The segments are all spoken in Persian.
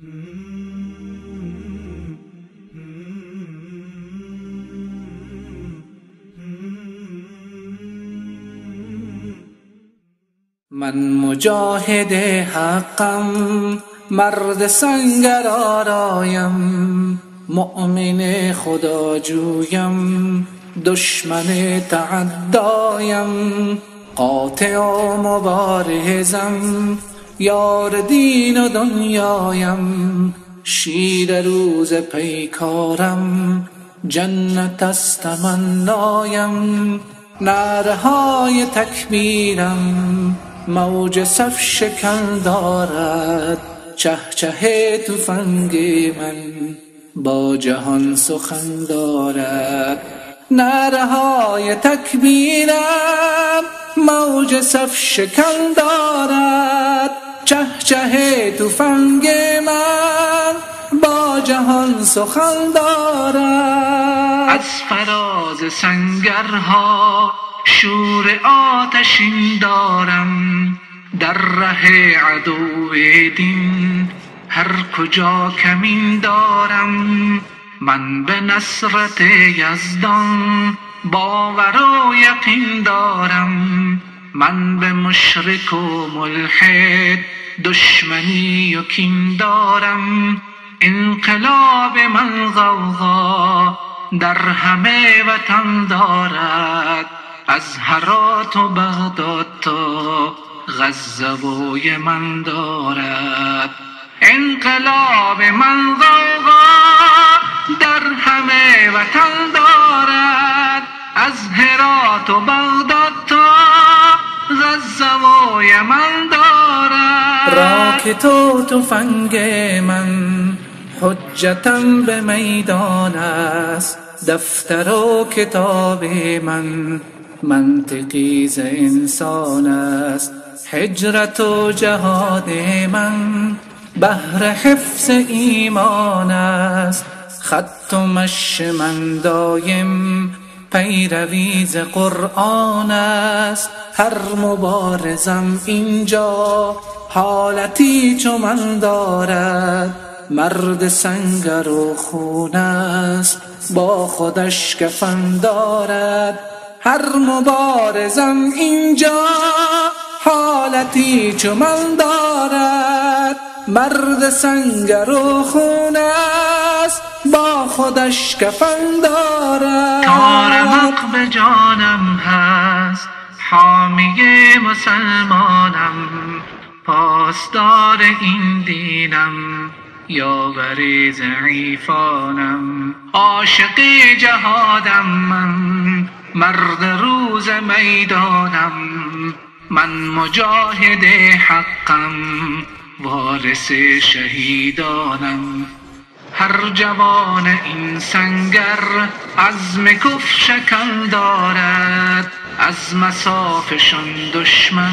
من مجاهد حقم، مرد سنگر آرایم، مؤمن خدا جویم، دشمن تعدایم، قاطع و مبارزم، یار دین و دنیایم، شیر روز پیکارم، جنت است تمنایم، نعرهای تکبیرم موج صف شکن دارد، چه چه تفنگ من با جهان سخن دارد. نعرهای تکبیرم موج صف شکن دارد، چه چه تفنگ من با جهان سخن دارد. از فراز سنگرها شور آتشین دارم، در ره عدو دین هر کجا کمین دارم. من به نصرت یزدان باور و یقین دارم، من به مشرک و ملحد دشمنی و کین دارم. انقلاب من غوغا در همه وطن دارد، از هرات و بغداد تا غزه و یمن دارد. انقلاب من غوغا در همه وطن دارد، از هرات و بغداد تا غزه و یمن دارد. راک تو تفنگ من حجتم به میدان است، دفتر و کتاب من منطقی ز انسان است. هجرت و جهاد من بهر حفظ ایمان است، خط و مشی من دایم پیروی ز قرآن است. هر مبارزم اینجا حالتی چو من دارد، مرد سنگر و خون است با خودش کفن دارد. هر مبارزم اینجا حالتی چو من دارد، مرد سنگر و خون است با خودش کفن دارد. تارمق به جانم هست، حامی مسلمانم، پاسدار این دینم، یاور ضعیفانم. عاشق جهادم من، مرد روز میدانم، من مجاهد حقم، وارث شهیدانم. هر جوان این سنگر عزم کفر شکن دارد، از مصافشان دشمن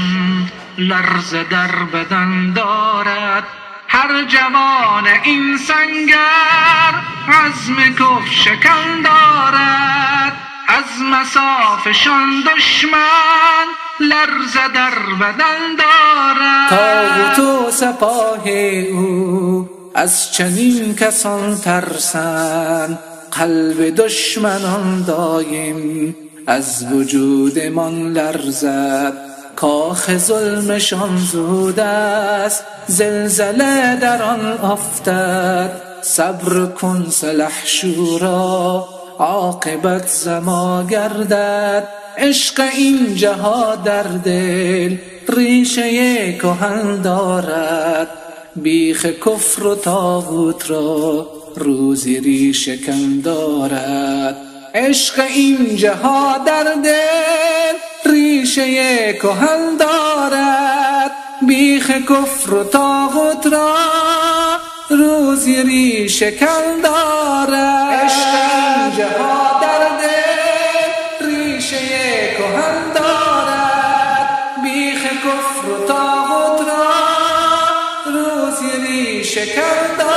لرزه در بدن دارد. هر جوان این سنگر عزم کفر شکن دارد، از مصافشان دشمن لرزه در بدن دارد. طاغوت و سپاه او از چنین کسان ترسند، قلب دشمنان دایم از وجودمان لرزد. کاخ ظلمشان زود است، زلزله در آن افتد. صبر کن سلحشورا، عاقبت زما گردد. عشق این جهاد در دل ریشه کهن دارد، بیخ کفر و طاغوت را روزی ریشه کن دارد. عشق این جهاد در دل ریشه کهن دارد، بیخ کفر و طاغوت را روزی ریشه کن دارد. عشق این جهاد در دل ریشه کهن دارد، بیخ کفر و طاغوت را روزی ریشه کن دارد.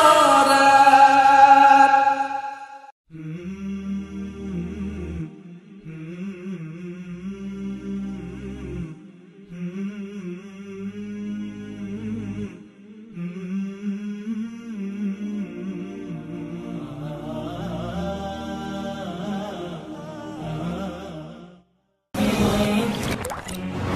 نکنید.